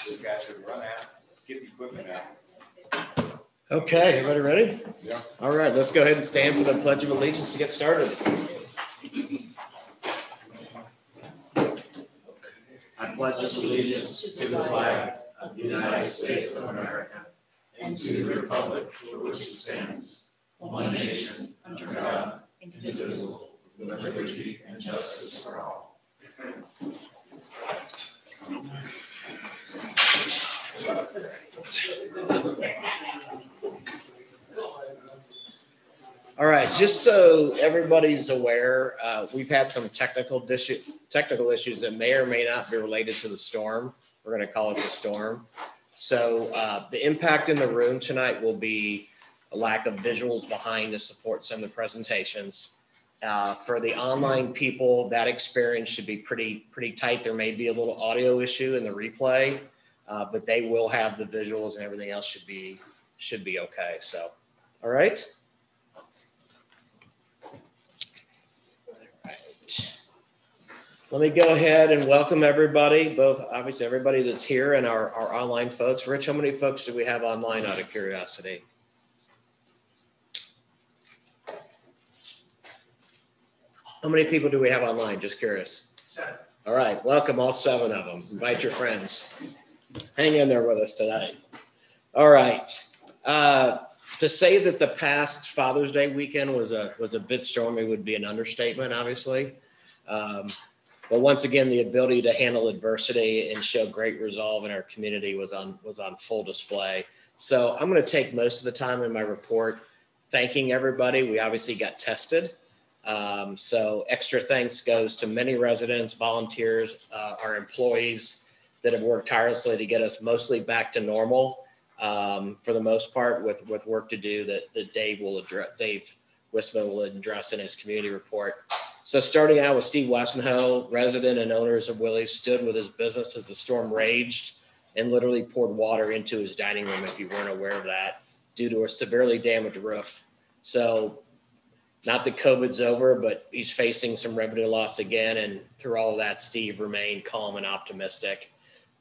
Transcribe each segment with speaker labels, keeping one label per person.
Speaker 1: Those guys should run out, get the equipment out.
Speaker 2: Okay, everybody ready?
Speaker 1: Yeah.
Speaker 2: All right, let's go ahead and stand for the Pledge of Allegiance to get started. I pledge allegiance to the flag of the United States of America and to the republic for which it stands, one nation, under God, indivisible, with liberty and justice for all. All right, just so everybody's aware, we've had some technical issues that may or may not be related to the storm. We're going to call it the storm. So the impact in the room tonight will be a lack of visuals behind to support some of the presentations. For the online people, that experience should be pretty tight. There may be a little audio issue in the replay, but they will have the visuals and everything else should be okay. So, all right. Let me go ahead and welcome everybody, both obviously everybody that's here and our online folks. Rich, how many folks do we have online out of curiosity? How many people do we have online? Just curious. 7. All right, welcome all 7 of them. Invite your friends. Hang in there with us tonight. All right. To say that the past Father's Day weekend was a bit stormy would be an understatement, obviously. But once again, the ability to handle adversity and show great resolve in our community was on full display. So I'm going to take most of the time in my report thanking everybody. We obviously got tested. So extra thanks goes to many residents, volunteers, our employees that have worked tirelessly to get us mostly back to normal for the most part with work to do that Dave Wisman will address in his community report. So starting out with Steve Westenho, resident and owners of Willie's, stood with his business as the storm raged and literally poured water into his dining room, if you weren't aware of that, due to a severely damaged roof. So not that COVID's over, but he's facing some revenue loss again. And through all of that, Steve remained calm and optimistic.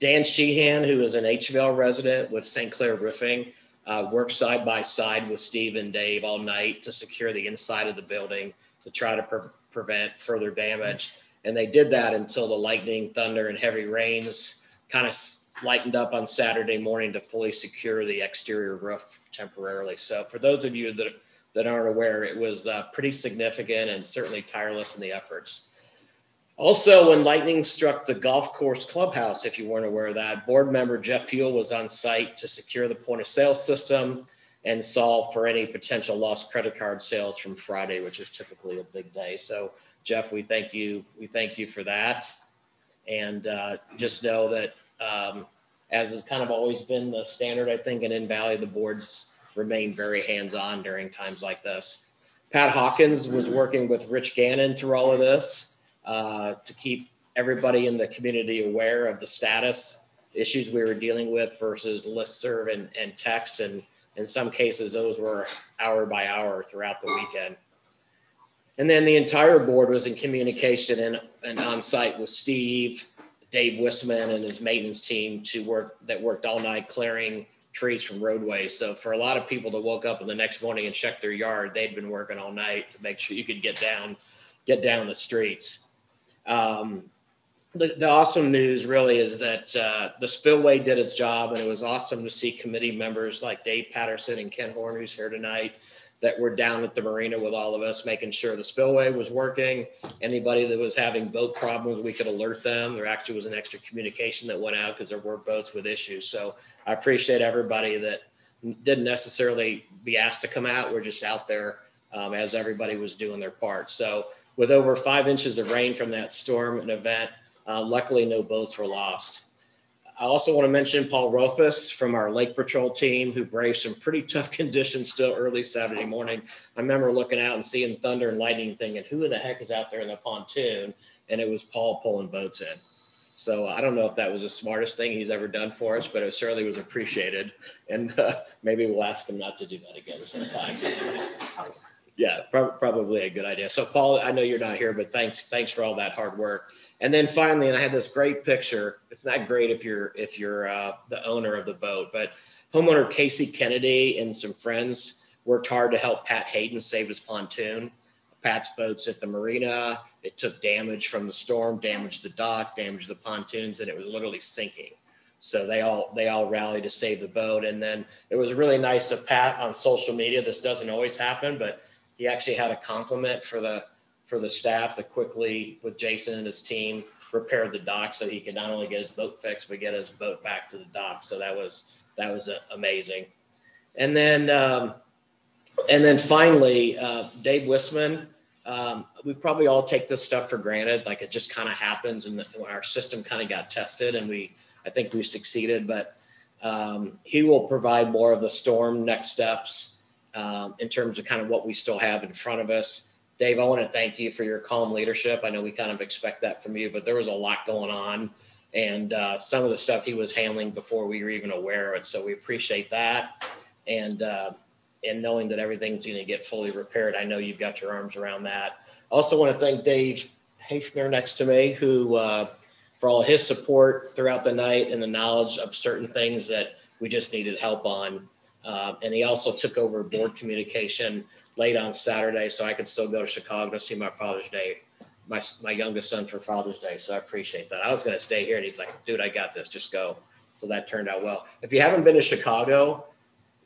Speaker 2: Dan Sheehan, who is an HVL resident with St. Clair Roofing, worked side by side with Steve and Dave all night to secure the inside of the building to try to prevent further damage. And they did that until the lightning, thunder, and heavy rains kind of lightened up on Saturday morning to fully secure the exterior roof temporarily. So for those of you that aren't aware, it was pretty significant and certainly tireless in the efforts. Also, when lightning struck the golf course clubhouse, if you weren't aware of that, board member Jeff Fuel was on site to secure the point of sale system and solve for any potential lost credit card sales from Friday, which is typically a big day. So Jeff, we thank you for that. And just know that as has kind of always been the standard, I think, in Valley, the boards remain very hands-on during times like this. Pat Hawkins was working with Rich Gannon through all of this to keep everybody in the community aware of the status issues we were dealing with versus listserv and text. And in some cases, those were hour by hour throughout the weekend. And then the entire board was in communication and on site with Steve, Dave Wisman, and his maintenance team that worked all night clearing trees from roadways. So for a lot of people that woke up in the next morning and checked their yard, they'd been working all night to make sure you could get down the streets. The awesome news really is that the spillway did its job, and it was awesome to see committee members like Dave Patterson and Ken Horn, who's here tonight, that were down at the marina with all of us, making sure the spillway was working. Anybody that was having boat problems, we could alert them. There actually was an extra communication that went out because there were boats with issues. So I appreciate everybody that didn't necessarily be asked to come out. We're just out there as everybody was doing their part. So with over 5 inches of rain from that storm and event, luckily no boats were lost. I also want to mention Paul Rofus from our Lake Patrol team, who braved some pretty tough conditions still early Saturday morning. I remember looking out and seeing thunder and lightning thinking, who in the heck is out there in the pontoon? And it was Paul pulling boats in. So I don't know if that was the smartest thing he's ever done for us, but it certainly was appreciated. And maybe we'll ask him not to do that again sometime. Yeah, probably a good idea. So Paul, I know you're not here, but thanks for all that hard work. And then finally, and I had this great picture. It's not great if you're the owner of the boat, but homeowner Casey Kennedy and some friends worked hard to help Pat Hayden save his pontoon. Pat's boat's at the marina. It took damage from the storm, damaged the dock, damaged the pontoons, and it was literally sinking. So they all rallied to save the boat. And then it was really nice of Pat on social media. This doesn't always happen, but he actually had a compliment for the staff to quickly, with Jason and his team, repair the dock so he could not only get his boat fixed, but get his boat back to the dock. So that was amazing. And then finally, Dave Wisman. We probably all take this stuff for granted, like it just kind of happens, and our system kind of got tested, and I think we succeeded. But he will provide more of the storm next steps in terms of kind of what we still have in front of us. Dave, I want to thank you for your calm leadership. I know we kind of expect that from you, but there was a lot going on, and some of the stuff he was handling before we were even aware of it. So we appreciate that. And knowing that everything's going to get fully repaired, I know you've got your arms around that. I also want to thank Dave Hafner next to me, who, for all his support throughout the night and the knowledge of certain things that we just needed help on. And he also took over board communication late on Saturday, so I could still go to Chicago to see my Father's Day, my youngest son for Father's Day. So I appreciate that. I was going to stay here, and he's like, dude, I got this, just go. So that turned out well. If you haven't been to Chicago,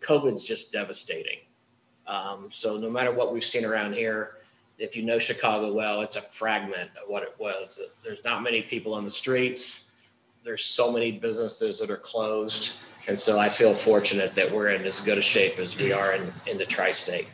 Speaker 2: COVID's just devastating. So no matter what we've seen around here, if you know Chicago well, it's a fragment of what it was. There's not many people on the streets. There's so many businesses that are closed. And so I feel fortunate that we're in as good a shape as we are in the tri-state.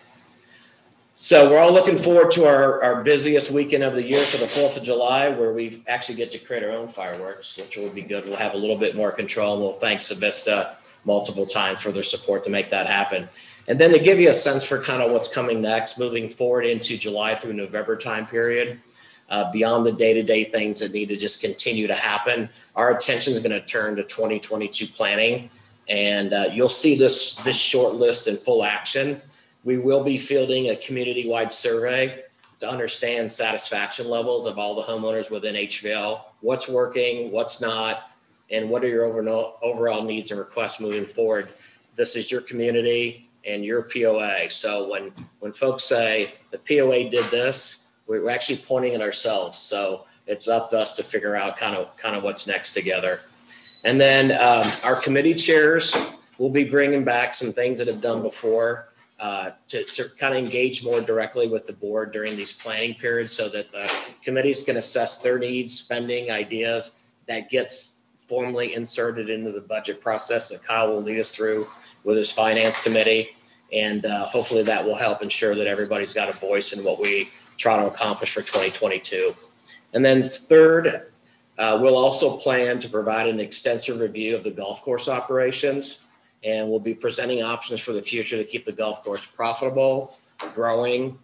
Speaker 2: So we're all looking forward to our busiest weekend of the year for the 4th of July, where we actually get to create our own fireworks, which will be good. We'll have a little bit more control, and we'll thank Savista multiple times for their support to make that happen. And then to give you a sense for kind of what's coming next, moving forward into July through November time period, beyond the day-to-day things that need to just continue to happen, our attention is going to turn to 2022 planning. And you'll see this short list in full action. We will be fielding a community-wide survey to understand satisfaction levels of all the homeowners within HVL, what's working, what's not, and what are your overall needs and requests moving forward. This is your community and your POA. So when folks say the POA did this, we're actually pointing at ourselves. So it's up to us to figure out kind of what's next together. And then our committee chairs will be bringing back some things that have done before to kind of engage more directly with the board during these planning periods, so that the committees can assess their needs, spending, ideas that gets formally inserted into the budget process that Kyle will lead us through with his finance committee. And hopefully that will help ensure that everybody's got a voice in what we try to accomplish for 2022. And then third, we'll also plan to provide an extensive review of the golf course operations, and we'll be presenting options for the future to keep the golf course profitable, growing,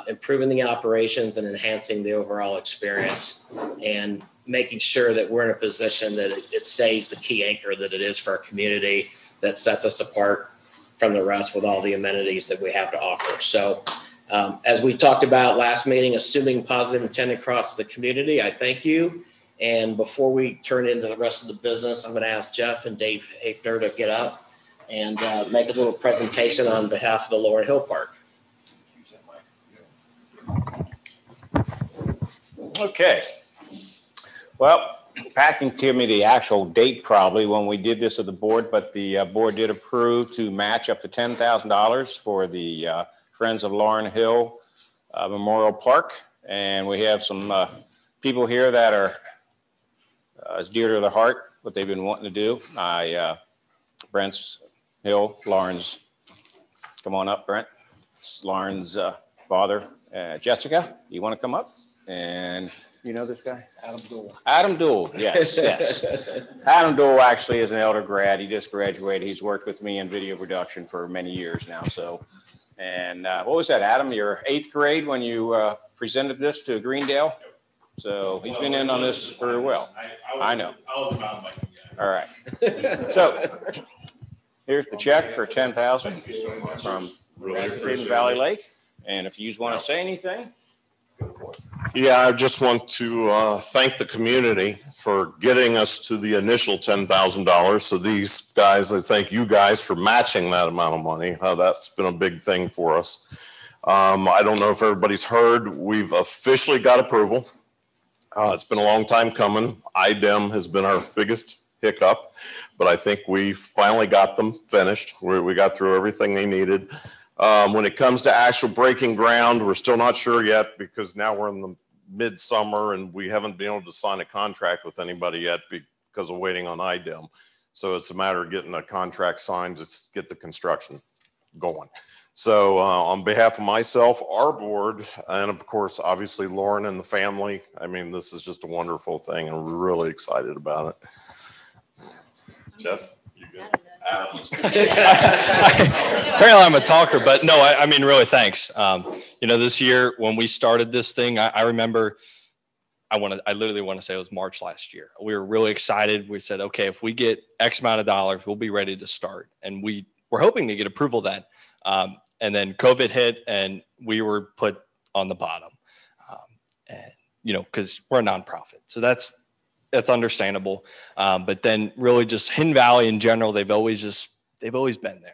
Speaker 2: improving the operations, and enhancing the overall experience, and making sure that we're in a position that it stays the key anchor that it is for our community, that sets us apart from the rest with all the amenities that we have to offer. So as we talked about last meeting, assuming positive intent across the community, I thank you. And before we turn into the rest of the business, I'm going to ask Jeff and Dave Hafner to get up and make a little presentation on behalf of the Lower Hill Park.
Speaker 3: Okay. Well, Pat can give me the actual date probably when we did this at the board, but the board did approve to match up to $10,000 for the Friends of Lauren Hill Memorial Park. And we have some people here that are as dear to their heart, what they've been wanting to do. Brent's Hill, Lauren's, come on up, Brent. It's Lauren's father, Jessica, you want to come up? And you know this guy?
Speaker 2: Adam Duell.
Speaker 3: Adam Duell, yes, yes. Adam Duell actually is an elder grad. He just graduated. He's worked with me in video production for many years now. So, and what was that, Adam? Your 8th grade when you presented this to Greendale? So he's been in on this very well. I know.
Speaker 1: I was about my
Speaker 3: All right. So here's the check for $10,000 from Valley Lake. And if you want to say anything, go for it.
Speaker 4: Yeah, I just want to thank the community for getting us to the initial $10,000. So these guys, I thank you guys for matching that amount of money. That's been a big thing for us. I don't know if everybody's heard, we've officially got approval. It's been a long time coming. IDEM has been our biggest hiccup, but I think we finally got them finished. We got through everything they needed. When it comes to actual breaking ground, we're still not sure yet because now we're in the midsummer and we haven't been able to sign a contract with anybody yet because of waiting on IDEM. So it's a matter of getting a contract signed to get the construction going. So on behalf of myself, our board, and of course, obviously Lauren and the family, I mean, this is just a wonderful thing and we're really excited about it. Jess?
Speaker 5: Apparently I'm a talker, but no, I mean, really, thanks. You know, this year when we started this thing, I remember, I literally want to say it was March last year. We were really excited. We said, okay, if we get X amount of dollars, we'll be ready to start. And we were hoping to get approval then. And then COVID hit and we were put on the bottom. And, you know, because we're a nonprofit. So that's understandable. But then really just Hidden Valley in general, they've always been there.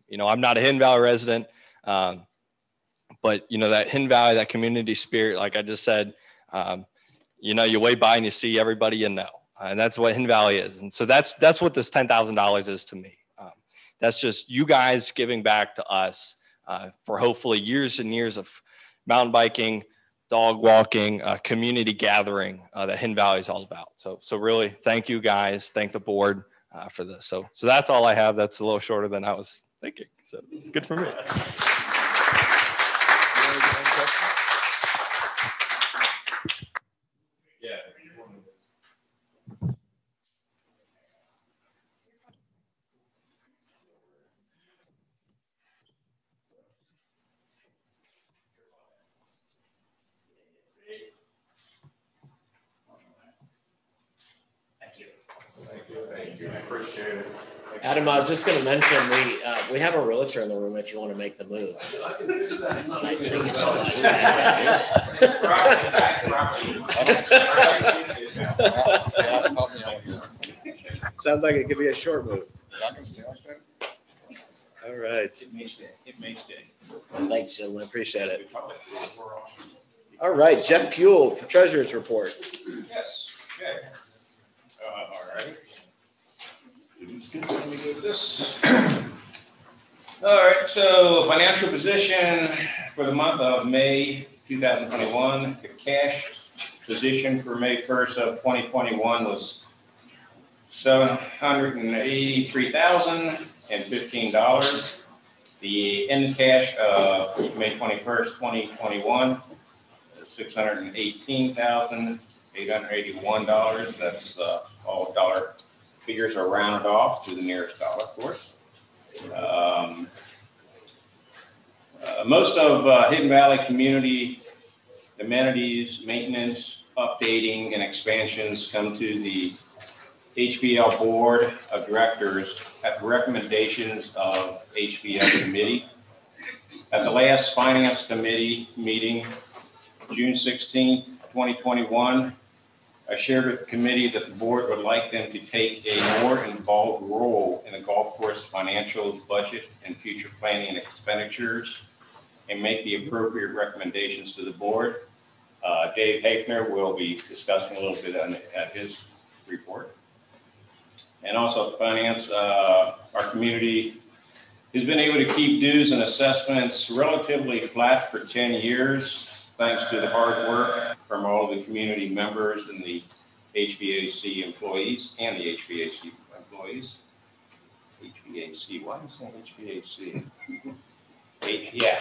Speaker 5: You know, I'm not a Hidden Valley resident, but you know, that Hidden Valley, that community spirit, like I just said, you know, you wave by and you see everybody you know, and that's what Hidden Valley is. And so that's what this $10,000 is to me. That's just you guys giving back to us for hopefully years and years of mountain biking, dog walking, community gathering that Hidden Valley is all about. So really, thank you guys. Thank the board for this. So that's all I have. That's a little shorter than I was thinking. So good for me.
Speaker 1: Thank you. I appreciate it.
Speaker 2: Adam, I was just going to mention we have a realtor in the room if you want to make the move. I can fix that. Thank you so much. Sounds like it could be a short move. All right.
Speaker 1: It makes day.
Speaker 2: Thanks, gentlemen. Appreciate it. All right, Jeff Fuel, Treasurer's Report.
Speaker 1: Yes. Okay. All right. Let me go to this. All right. So financial position for the month of May 2021. The cash position for May 1st of 2021 was $783,015. The end cash of May 21st, 2021 is $618,881. That's all dollar figures are rounded off to the nearest dollar, of course. Most of Hidden Valley community amenities, maintenance, updating, and expansions come to the HVL Board of Directors at the recommendations of HVL Committee. At the last Finance Committee meeting, June 16th, 2021, I shared with the committee that the board would like them to take a more involved role in the golf course financial budget and future planning and expenditures and make the appropriate recommendations to the board. Dave Hafner will be discussing a little bit on his report. And also finance, our community has been able to keep dues and assessments relatively flat for 10 years, thanks to the hard work from all the community members and the HVAC employees and the HVAC employees. HVAC, why am I saying HVAC? Yeah.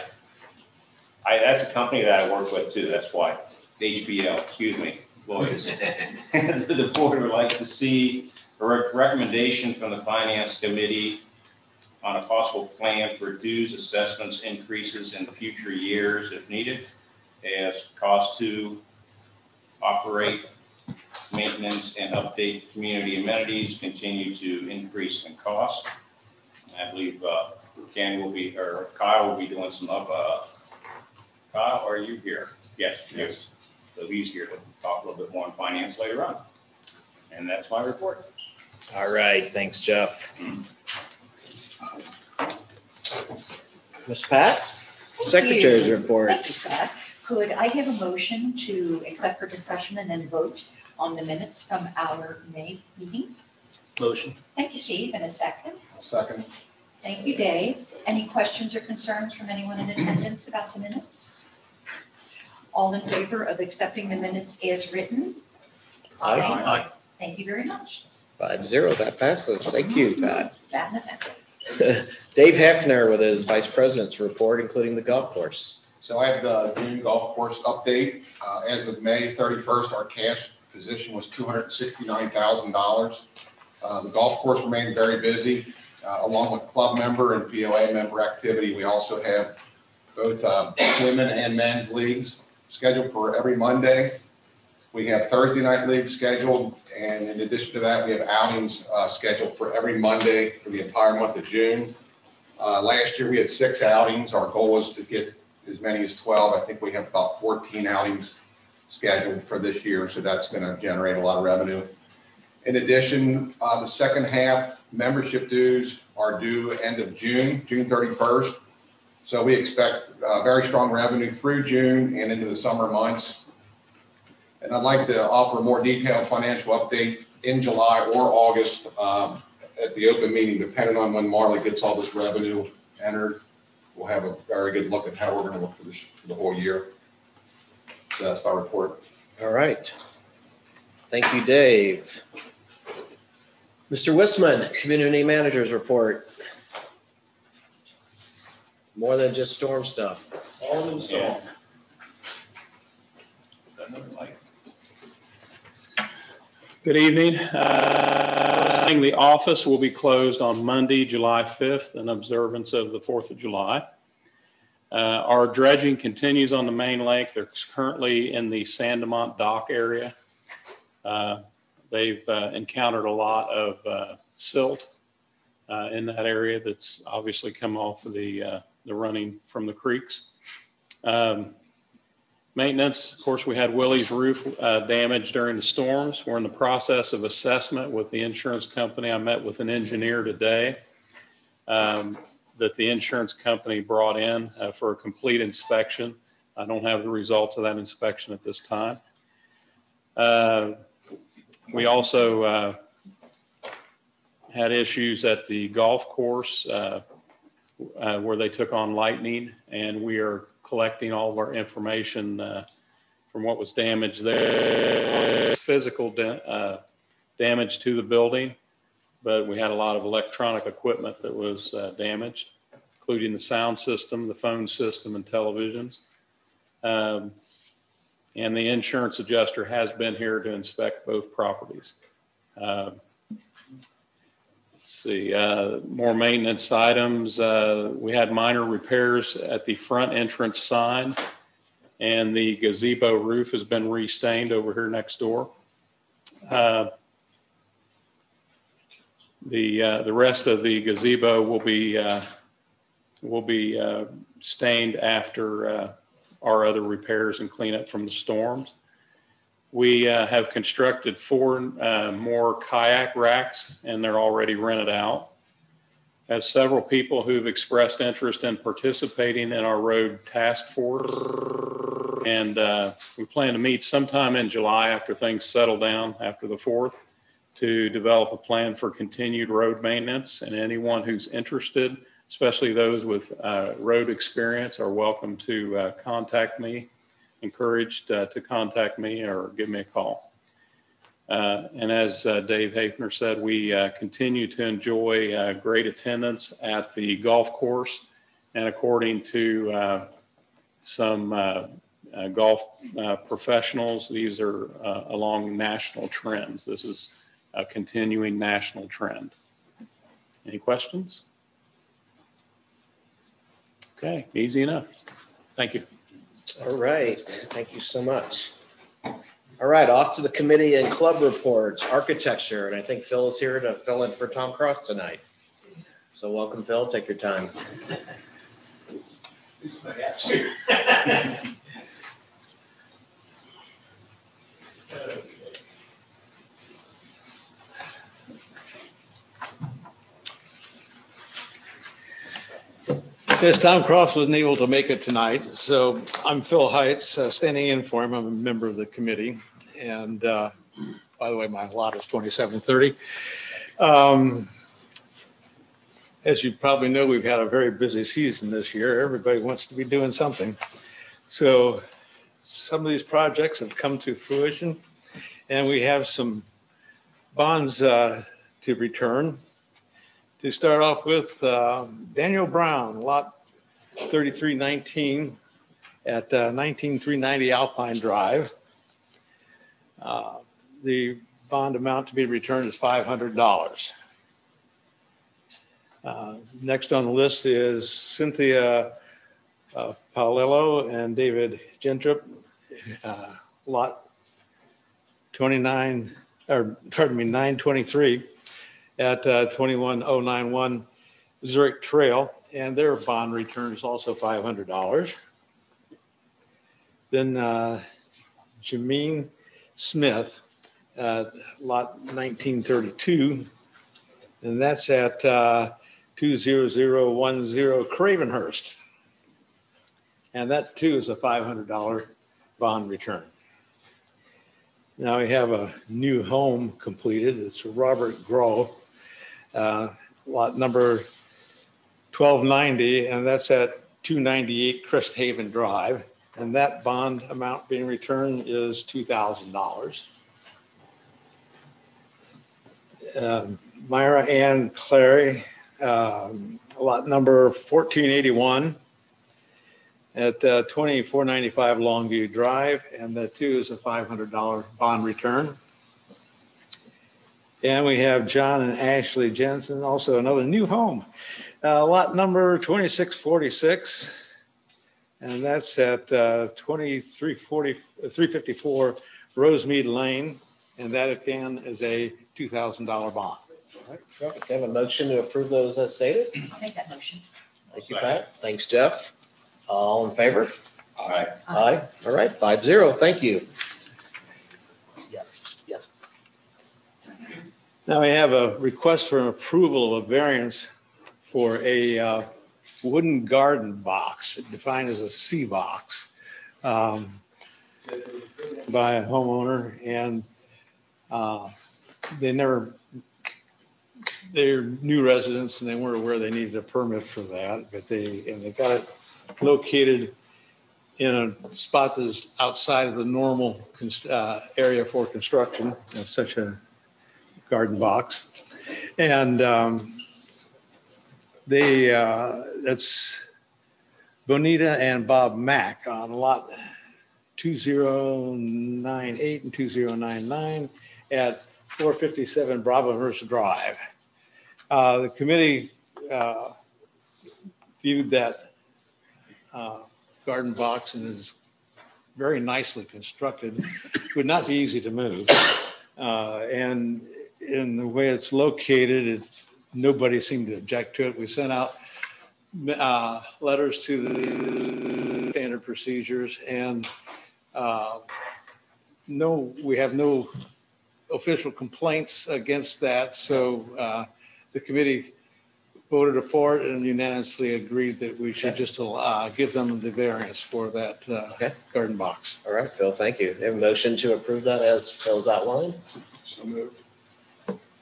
Speaker 1: That's a company that I work with too, that's why. HVL, excuse me, employees. The board would like to see a recommendation from the Finance Committee on a possible plan for dues assessments increases in future years if needed, as costs to operate, maintenance, and update community amenities continue to increase in cost. I believe Kyle will be doing some Kyle, are you here? Yes. So he's here to talk a little bit more on finance later on. And that's my report.
Speaker 2: All right, thanks, Jeff. Ms. Pat, Secretary's report.
Speaker 6: Thank you, Scott. Could I have a motion to accept for discussion and then vote on the minutes from our May meeting?
Speaker 7: Motion.
Speaker 6: Thank you, Steve. And a second?
Speaker 7: Second.
Speaker 6: Thank you, Dave. Any questions or concerns from anyone in attendance about the minutes? All in favor of accepting the minutes as written?
Speaker 7: Aye.
Speaker 6: Thank you very much.
Speaker 2: 5-0, that passes. Thank you, Pat.
Speaker 6: That and events.
Speaker 2: Dave Hefner with his Vice President's report, including the golf course.
Speaker 8: So I have the June golf course update. As of May 31st, our cash position was $269,000. The golf course remains very busy, along with club member and POA member activity. We also have both women and men's leagues scheduled for every Monday. We have Thursday night leagues scheduled, and in addition to that, we have outings scheduled for every Monday for the entire month of June. Last year, we had 6 outings. Our goal was to get as many as 12. I think we have about 14 outings scheduled for this year, so that's going to generate a lot of revenue. In addition, the second half membership dues are due end of June 31st. So we expect very strong revenue through June and into the summer months. And I'd like to offer a more detailed financial update in July or August at the open meeting, depending on when Marley gets all this revenue entered. We'll have a very good look at how we're going to look for this for the whole year. So that's my report.
Speaker 2: All right. Thank you, Dave. Mr. Wisman, Community Manager's report. More than just storm stuff.
Speaker 1: All in store.
Speaker 9: Good evening. The office will be closed on Monday, July 5th, in observance of the 4th of July. Our dredging continues on the main lake. They're currently in the Sandamont dock area. They've encountered a lot of silt in that area that's obviously come off of the running from the creeks. Maintenance, of course, we had Willie's roof damage during the storms. We're in the process of assessment with the insurance company. I met with an engineer today that the insurance company brought in for a complete inspection. I don't have the results of that inspection at this time. We also had issues at the golf course where they took on lightning, and we are collecting all of our information from what was damaged there. Physical damage to the building, but we had a lot of electronic equipment that was damaged, including the sound system, the phone system, and televisions. And the insurance adjuster has been here to inspect both properties. See, more maintenance items. We had minor repairs at the front entrance sign, and the gazebo roof has been restained over here next door. The rest of the gazebo will be stained after our other repairs and cleanup from the storms. We have constructed 4 more kayak racks, and they're already rented out. I have several people who've expressed interest in participating in our road task force. And we plan to meet sometime in July after things settle down after the 4th to develop a plan for continued road maintenance. And anyone who's interested, especially those with road experience, are welcome to contact me. Encouraged to contact me or give me a call. And as Dave Hafner said, we continue to enjoy great attendance at the golf course. And according to some golf professionals, these are along national trends. This is a continuing national trend. Any questions? Okay, easy enough. Thank you.
Speaker 2: All right, thank you so much. All right, off to the committee and club reports, architecture, and I think Phil is here to fill in for Tom Cross tonight. So welcome, Phil, take your time.
Speaker 10: Yes, Tom Cross wasn't able to make it tonight, so I'm Phil Heitz, standing in for him. I'm a member of the committee, and by the way, my lot is 2730. As you probably know, we've had a very busy season this year. Everybody wants to be doing something. So some of these projects have come to fruition, and we have some bonds to return. To start off with, Daniel Brown, lot 3319 at 19390 Alpine Drive. The bond amount to be returned is $500. Next on the list is Cynthia Paolillo and David Gentrup, lot 923 at 21091 Zurich Trail, and their bond return is also $500. Then Jameen Smith, lot 1932, and that's at 20010 Cravenhurst. And that too is a $500 bond return. Now we have a new home completed. It's Robert Groh, lot number 1290, and that's at 298 Crest Haven Drive. And that bond amount being returned is $2,000. Myra Ann Clary, lot number 1481 at 2495 Longview Drive, and that too is a $500 bond return. And we have John and Ashley Jensen, also another new home, lot number 2646, and that's at 354 Rosemead Lane, and that again is a $2,000 bond.
Speaker 2: All right, terrific. Have a motion to approve those as stated?
Speaker 6: I'll make that motion.
Speaker 2: Thank you, Pat. Thanks, Jeff. All in favor?
Speaker 1: Aye.
Speaker 2: Aye. All right, 5-0. Thank you. Yeah. Yeah.
Speaker 10: Now we have a request for an approval of a variance for a wooden garden box, defined as a C box, by a homeowner, and they're new residents and they weren't aware they needed a permit for that, but they got it located in a spot that's outside of the normal area for construction of such a garden box. And that's Bonita and Bob Mack on lot 2098 and 2099 at 457 Bravohurst Drive. The committee viewed that garden box and is very nicely constructed. Would not be easy to move. And in the way it's located, nobody seemed to object to it. We sent out letters to the standard procedures, and we have no official complaints against that. So the committee voted for it and unanimously agreed that we should just give them the variance for that garden box.
Speaker 2: All right, Phil, thank you. Have a motion to approve that as Phil's outlined?
Speaker 8: So moved.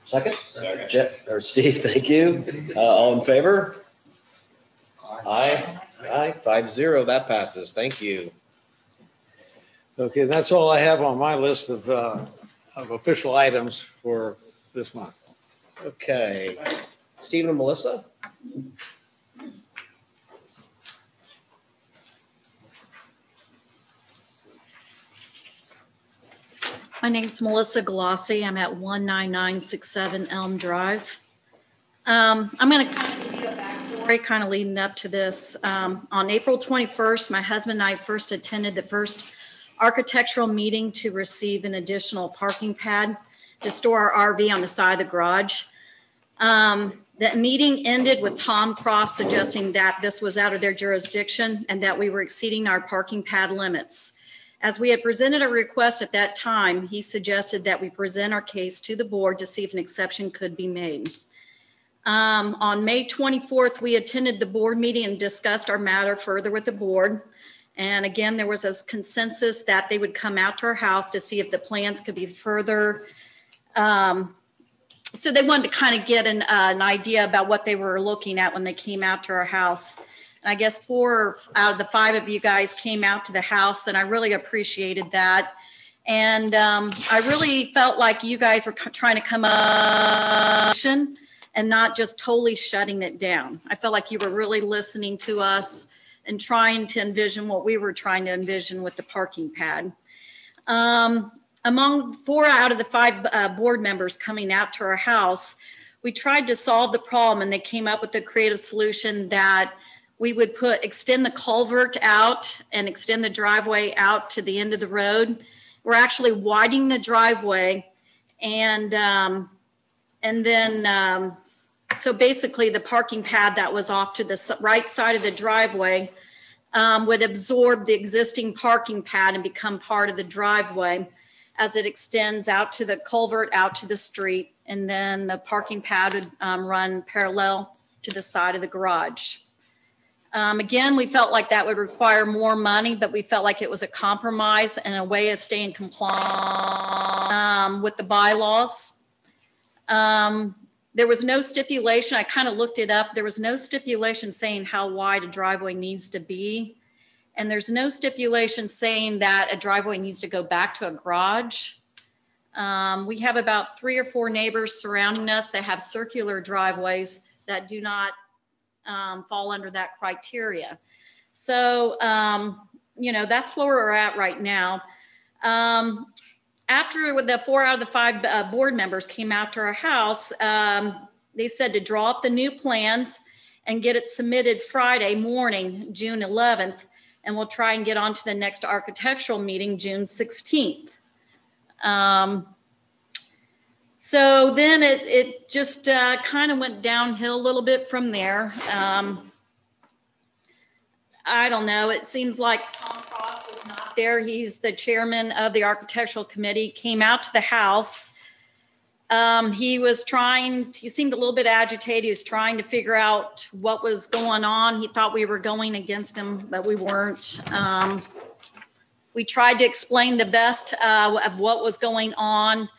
Speaker 2: Second?
Speaker 1: Second.
Speaker 2: Jeff, or Steve, thank you. All in favor?
Speaker 8: Aye.
Speaker 2: Aye. 5-0, that passes. Thank you.
Speaker 10: Okay, that's all I have on my list of official items for this month.
Speaker 2: Okay, Stephen and Melissa?
Speaker 11: My name's Melissa Galassi. I'm at 19967 Elm Drive. I'm going to kind of give you a backstory kind of leading up to this. On April 21st, my husband and I first attended the first architectural meeting to receive an additional parking pad to store our RV on the side of the garage. That meeting ended with Tom Cross suggesting that this was out of their jurisdiction and that we were exceeding our parking pad limits. As we had presented a request at that time, he suggested that we present our case to the board to see if an exception could be made. On May 24th, we attended the board meeting and discussed our matter further with the board. And again, there was a consensus that they would come out to our house to see if the plans could be further. So they wanted to kind of get an idea about what they were looking at when they came out to our house. And I guess 4 out of the 5 of you guys came out to the house, and I really appreciated that. And I really felt like you guys were trying to come up and not just totally shutting it down. I felt like you were really listening to us and trying to envision what we were trying to envision with the parking pad. Among 4 out of the 5 board members coming out to our house, we tried to solve the problem, and they came up with a creative solution that we would extend the culvert out and extend the driveway out to the end of the road. We're actually widening the driveway, and then so basically the parking pad that was off to the right side of the driveway would absorb the existing parking pad and become part of the driveway as it extends out to the culvert, out to the street, and then the parking pad would run parallel to the side of the garage. Again, we felt like that would require more money, but we felt like it was a compromise and a way of staying compliant with the bylaws. There was no stipulation. I kind of looked it up. There was no stipulation saying how wide a driveway needs to be. And there's no stipulation saying that a driveway needs to go back to a garage. We have about 3 or 4 neighbors surrounding us that have circular driveways that do not fall under that criteria. So, you know, that's where we're at right now. After the 4 out of the 5 board members came out to our house, they said to draw up the new plans and get it submitted Friday morning, June 11th, and we'll try and get on to the next architectural meeting, June 16th. So then it just kind of went downhill a little bit from there. I don't know, it seems like Tom Cross was not there. He's the chairman of the architectural committee, came out to the house. He seemed a little bit agitated. He was trying to figure out what was going on. He thought we were going against him, but we weren't. We tried to explain the best of what was going on.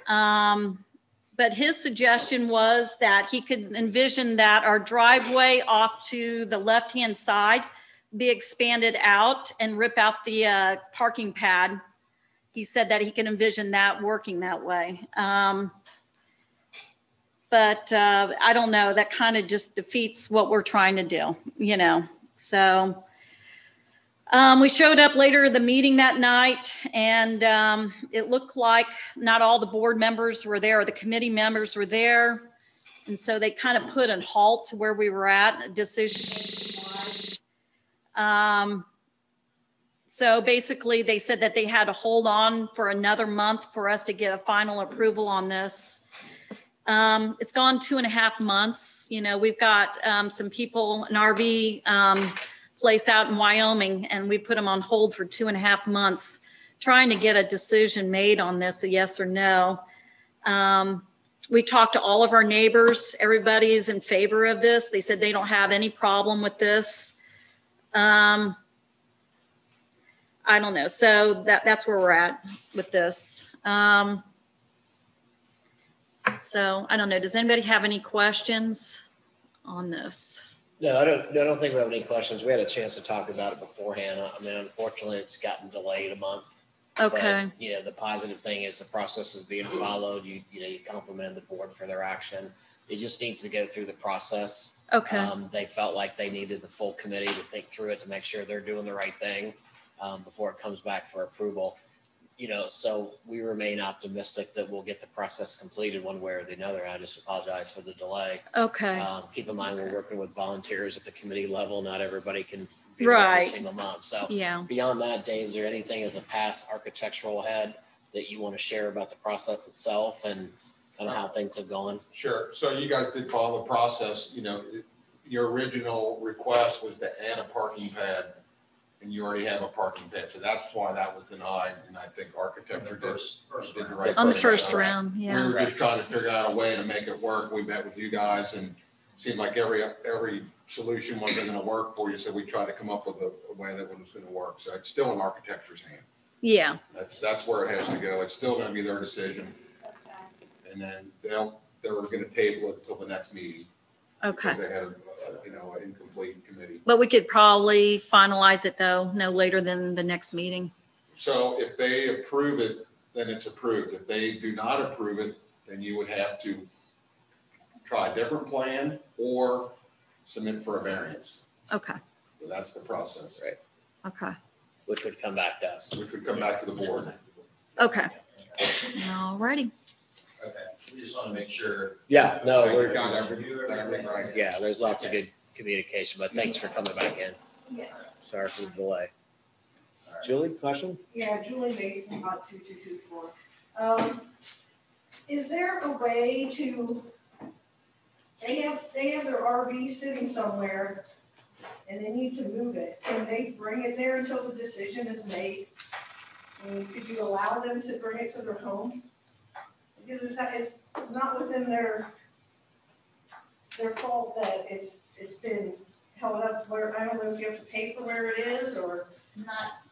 Speaker 11: But his suggestion was that he could envision that our driveway off to the left-hand side be expanded out and rip out the parking pad. He said that he can envision that working that way. But I don't know, that kind of just defeats what we're trying to do, you know. So we showed up later in the meeting that night, and it looked like not all the board members were there, or the committee members were there. And so they kind of put a halt to where we were at, a decision. So basically they said that they had to hold on for another month for us to get a final approval on this. It's gone 2.5 months. You know, we've got some people, an RV place out in Wyoming, and we put them on hold for 2.5 months, trying to get a decision made on this, a yes or no. We talked to all of our neighbors. Everybody's in favor of this. They said they don't have any problem with this. I don't know. So that's where we're at with this. So I don't know. Does anybody have any questions on this?
Speaker 2: No, I don't think we have any questions. We had a chance to talk about it beforehand. I mean, unfortunately, it's gotten delayed a month.
Speaker 11: Okay.
Speaker 2: But, you know, the positive thing is the process is being followed. You complimented the board for their action. It just needs to go through the process.
Speaker 11: Okay.
Speaker 2: They felt like they needed the full committee to think through it to make sure they're doing the right thing before it comes back for approval. You know, so we remain optimistic that we'll get the process completed one way or the other. I just apologize for the delay.
Speaker 11: Okay.
Speaker 2: Keep in mind, we're working with volunteers at the committee level. Not everybody can be there
Speaker 11: Right.
Speaker 2: every single month. So
Speaker 11: Yeah.
Speaker 2: beyond that, Dave, is there anything as a past architectural head that you want to share about the process itself and kind of how things have gone?
Speaker 8: Sure. So you guys did follow the process. You know, your original request was to add a parking pad and you already have a parking pit. So that's why that was denied. And I think architecture did the right
Speaker 11: On the
Speaker 8: thing.
Speaker 11: first
Speaker 8: So
Speaker 11: round,
Speaker 8: we
Speaker 11: yeah.
Speaker 8: were just trying to figure out a way to make it work. We met with you guys and it seemed like every solution wasn't going to work for you. So we tried to come up with a way that was going to work. So it's still in architecture's hand.
Speaker 11: Yeah.
Speaker 8: That's where it has to go. It's still going to be their decision. And then they were going to table it until the next meeting.
Speaker 11: Okay.
Speaker 8: Because they had, an incomplete committee.
Speaker 11: But we could probably finalize it though, no later than the next meeting.
Speaker 8: So if they approve it, then it's approved. If they do not approve it, then you would have to try a different plan or submit for a variance.
Speaker 11: Okay.
Speaker 8: So that's the process.
Speaker 2: Right.
Speaker 11: Okay.
Speaker 2: Which would come back to us.
Speaker 8: We could come back to the board.
Speaker 11: Okay. All righty.
Speaker 7: Okay, we just want to make sure.
Speaker 2: Yeah, no,
Speaker 8: We've
Speaker 2: we're,
Speaker 8: got everything right.
Speaker 2: yeah, there's lots of good communication, but thanks for coming back in. Sorry for the delay. Julie, question?
Speaker 12: Yeah, Julie Mason, about 2224. Is there a way to, they have their RV sitting somewhere and they need to move it. Can they bring it there until the decision is made? I mean, could you allow them to bring it to their home? Because it's not within their fault that it's been held up where, I don't know if you have to pay for where it is or.
Speaker 6: Not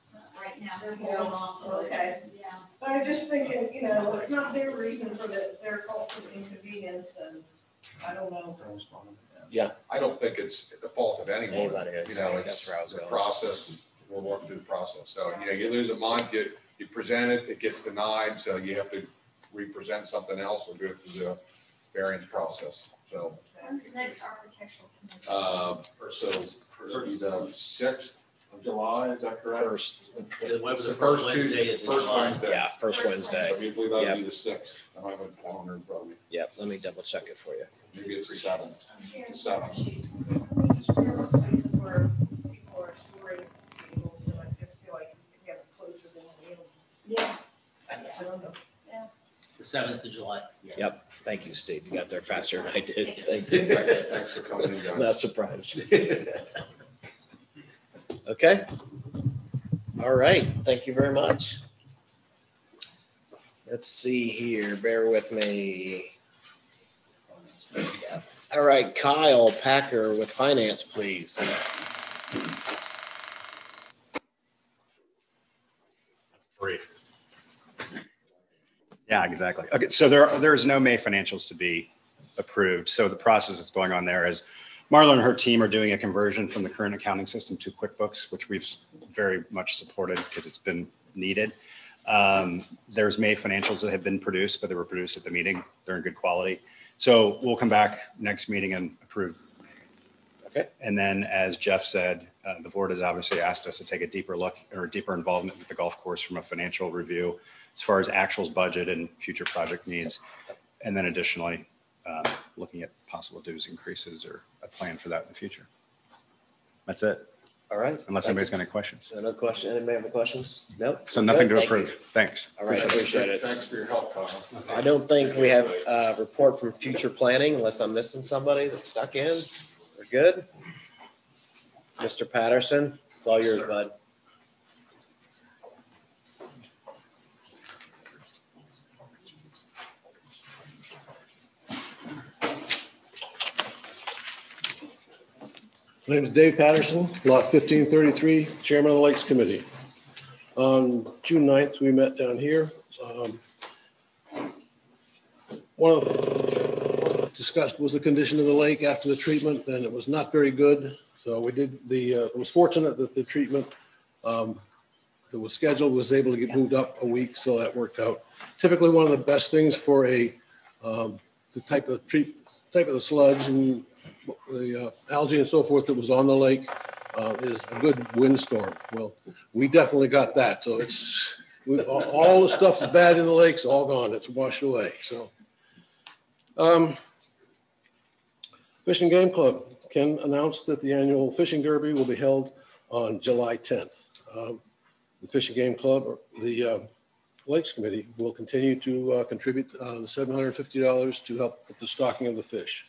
Speaker 6: right now, they're holding on to it.
Speaker 12: Okay.
Speaker 6: Yeah.
Speaker 12: But I'm just thinking, it's not their reason for their fault for the inconvenience and I don't know.
Speaker 2: Yeah.
Speaker 8: I don't think it's the fault of anyone.
Speaker 2: Anybody is.
Speaker 8: It's
Speaker 2: That's where I was
Speaker 8: the
Speaker 2: going.
Speaker 8: process. We're working through the process. So, you lose a month, you present it, it gets denied, so you have to represent something else or go through the variance process. So,
Speaker 6: When's the next architectural committee?
Speaker 8: so the 6th of July, is that correct?
Speaker 7: What was
Speaker 8: The
Speaker 7: the first
Speaker 8: Tuesday,
Speaker 7: Wednesday is in
Speaker 8: first
Speaker 7: July?
Speaker 8: Wednesday.
Speaker 2: Yeah, first Wednesday.
Speaker 8: So I believe that would be the 6th. I don't have a calendar in front of me.
Speaker 2: Yep, let me double check it for you.
Speaker 8: Maybe it's the 7th. The 7th.
Speaker 12: Places where people are storing vehicles, so I just feel like if you have it closer than the
Speaker 6: Yeah.
Speaker 12: I don't know.
Speaker 7: The 7th of July.
Speaker 2: Yep, thank you, Steve. You got there faster than I did. Thank you.
Speaker 8: Thanks for coming in, guys.
Speaker 2: Not surprised. Okay. All right, thank you very much. Let's see here, bear with me. Yeah. All right, Kyle Packer with finance, please.
Speaker 13: Brief. Yeah, exactly. Okay, so there's no May financials to be approved. So the process that's going on there is Marla and her team are doing a conversion from the current accounting system to QuickBooks, which we've very much supported because it's been needed. There's May financials that have been produced, but they were produced at the meeting. They're in good quality. So we'll come back next meeting and approve.
Speaker 2: Okay.
Speaker 13: And then, as Jeff said, the board has obviously asked us to take a deeper look or a deeper involvement with the golf course from a financial review as far as actuals, budget, and future project needs. And then additionally, looking at possible dues increases or a plan for that in the future. That's it.
Speaker 2: All right.
Speaker 13: Unless anybody's got any questions.
Speaker 2: So no question. Anybody have any questions? Nope.
Speaker 13: So nothing to
Speaker 2: Good, thank
Speaker 13: approve.
Speaker 2: you.
Speaker 13: Thanks.
Speaker 2: All right, appreciate it.
Speaker 8: Thanks for your help, Kyle.
Speaker 2: I don't think we have a report from future planning unless I'm missing somebody that's stuck in. We're good. Mr. Patterson, it's all yours, bud.
Speaker 14: My name is Dave Patterson, lot 1533, Chairman of the Lakes Committee. On June 9th, we met down here. One of the discussed was the condition of the lake after the treatment, and it was not very good. So we did it was fortunate that the treatment that was scheduled was able to get moved up a week, so that worked out. Typically, one of the best things for the type of the sludge and the algae and so forth that was on the lake is a good windstorm. Well, we definitely got that. So all the stuff that's bad in the lake's all gone. It's washed away. So, Fish and Game Club can announce that the annual fishing derby will be held on July 10th. The Fish and Game Club, or the Lakes Committee, will continue to contribute the $750 to help with the stocking of the fish.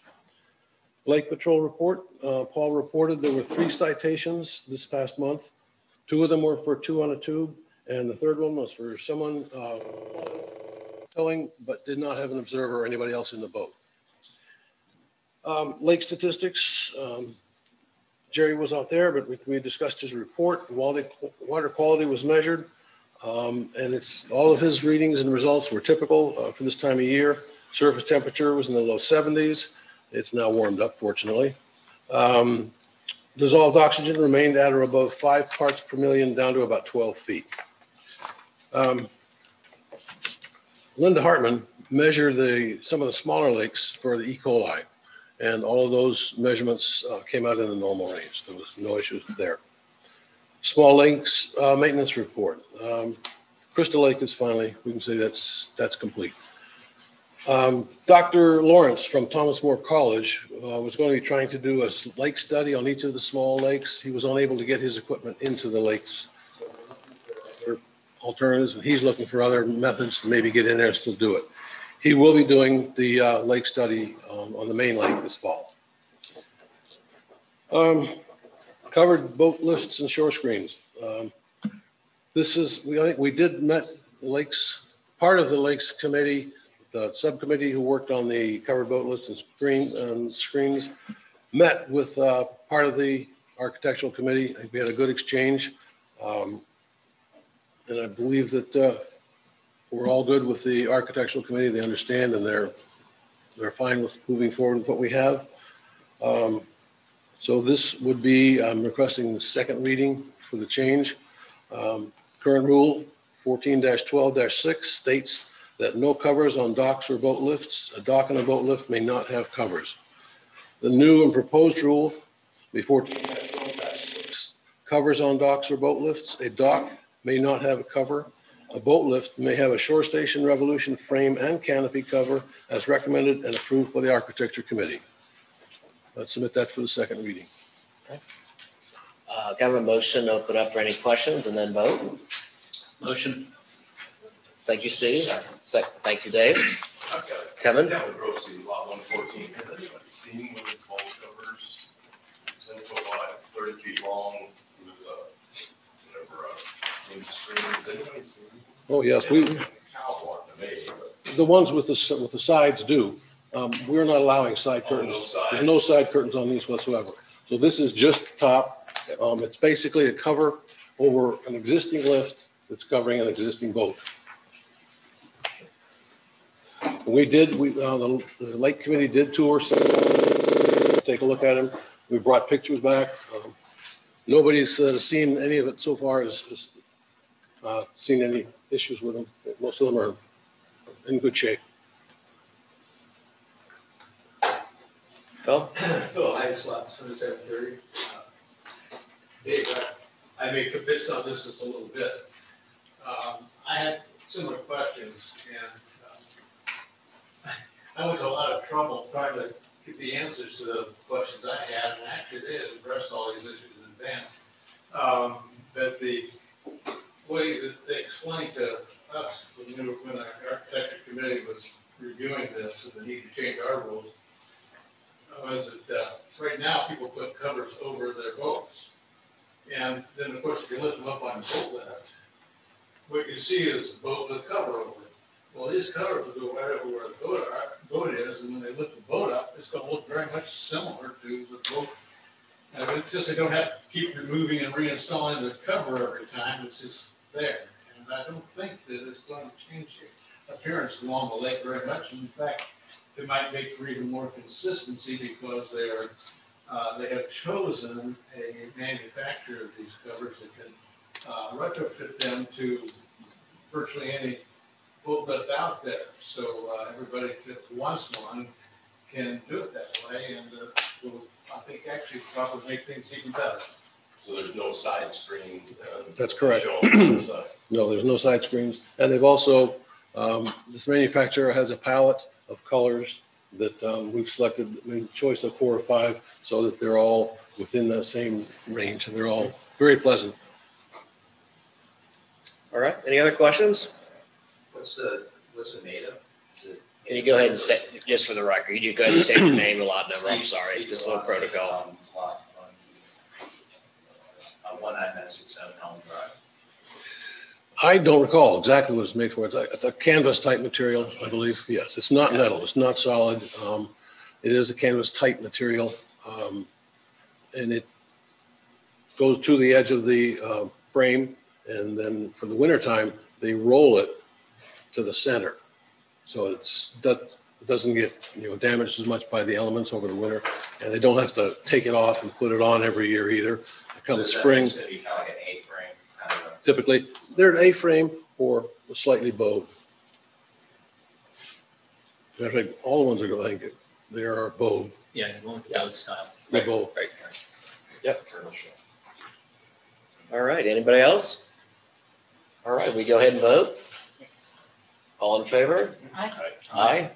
Speaker 14: Lake Patrol report, Paul reported there were 3 citations this past month Two of them were for 2 on a tube, and the third one was for someone towing, but did not have an observer or anybody else in the boat. Lake statistics, Jerry was out there, but we discussed his report. Water quality was measured, and it's all of his readings and results were typical for this time of year. Surface temperature was in the low 70s. It's now warmed up, fortunately. Dissolved oxygen remained at or above 5 parts per million, down to about 12 feet. Linda Hartman measured some of the smaller lakes for the E. coli, and all of those measurements came out in the normal range. There was no issues there. Small lakes maintenance report. Crystal Lake is finally, we can say that's complete. Dr. Lawrence from Thomas More College was going to be trying to do a lake study on each of the small lakes. He was unable to get his equipment into the lakes. There are alternatives, and he's looking for other methods to maybe get in there and still do it. He will be doing the lake study on the main lake this fall. Covered boat lifts and shore screens. I think we did met lakes, part of the lakes committee. The subcommittee who worked on the covered boat lifts and screens met with part of the architectural committee. I think we had a good exchange. And I believe that we're all good with the architectural committee. They understand and they're fine with moving forward with what we have. So this would be, I'm requesting the second reading for the change. Current rule 14-12-6 states that no covers on docks or boat lifts. A dock and a boat lift may not have covers. The new and proposed rule, before 14-12-6, covers on docks or boat lifts. A dock may not have a cover. A boat lift may have a shore station revolution frame and canopy cover as recommended and approved by the Architecture Committee. Let's submit that for the second reading.
Speaker 2: Okay. Can I have a motion to open up for any questions and then vote?
Speaker 7: Motion.
Speaker 2: Thank you, Steve. Thank you, Dave. Kevin?
Speaker 15: Down the road, see lot 114. Has anybody seen one of these vault covers? 10 foot wide, 30 feet long, with in screen. Has anybody seen?
Speaker 14: Oh yes, the ones with the sides do. We're not allowing side curtains. There's no side curtains on these whatsoever. So this is just top. It's basically a cover over an existing lift that's covering an existing boat. The Lake Committee did tour, take a look at them. We brought pictures back. Nobody's seen any of it so far has seen any issues with them. Most of them are in good shape.
Speaker 2: Phil?
Speaker 16: Phil, I slept 27:30. Dave, I may convince on this just a little bit. I had similar questions, and I went to a lot of trouble trying to get the answers to the questions I had, and actually they had addressed all these issues in advance. But what they explained to us when our architecture committee was reviewing this and the need to change our rules was that right now people put covers over their boats. And then of course if you lift them up on a boat lift, what you see is a boat with a cover over it. Well, these covers will go right over where the boat is, and when they lift the boat up, it's going to look very much similar to the boat. And it's just they don't have to keep removing and reinstalling the cover every time. It's just there. And I don't think that it's going to change the appearance along the lake very much. In fact, it might make for even more consistency because they have chosen a manufacturer of these covers that can retrofit them to virtually any boat lift out there. So everybody that wants one can do it that way, and will, I think, actually probably make things even better.
Speaker 15: So there's no side screen?
Speaker 14: That's correct. No, there's no side screens. And they've also, this manufacturer has a palette of colors that we've selected a choice of 4 or 5 so that they're all within the same range and they're all very pleasant.
Speaker 2: All right, any other questions?
Speaker 7: What's the native?
Speaker 2: Can you go ahead and say, just for the record, you go ahead and state your name and lot number? I'm sorry, it's just a little protocol.
Speaker 7: 19967 Elm Drive?
Speaker 14: I don't recall exactly what it's made for. It's a canvas type material, I believe. Yes, it's not metal. It's not solid. It is a canvas type material, and it goes to the edge of the frame. And then for the winter time, they roll it to the center, so that doesn't get damaged as much by the elements over the winter, and they don't have to take it off and put it on every year either. Come spring,
Speaker 7: It's gonna be kind of like an A-frame kind of.
Speaker 14: typically they're an A-frame or slightly bowed. Matter of fact, all the ones are, I think they are bowed.
Speaker 7: Yeah, BOD style.
Speaker 14: They're bowed.
Speaker 7: Right.
Speaker 2: Yep. All right, anybody else? All right, we go ahead and vote. All in favor?
Speaker 11: Aye.
Speaker 2: Aye.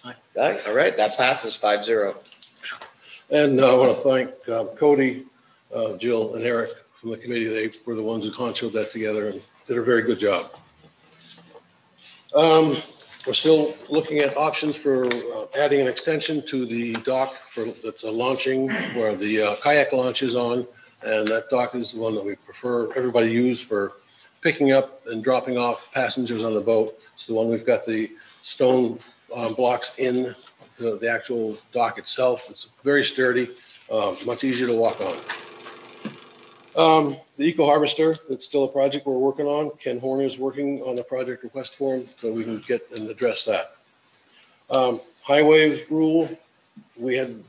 Speaker 2: Aye. All right, that passes 5-0.
Speaker 14: And I want to thank Cody, Jill, and Eric from the committee. They were the ones who honchoed that together and did a very good job. We're still looking at options for adding an extension to the dock that's launching where the kayak launch is on. And that dock is the one that we prefer everybody use for picking up and dropping off passengers on the boat. It's the one we've got the stone blocks in the actual dock itself. It's very sturdy, much easier to walk on. The Eco Harvester, that's still a project we're working on. Ken Horner is working on a project request form so we can get and address that. Highway rule, we had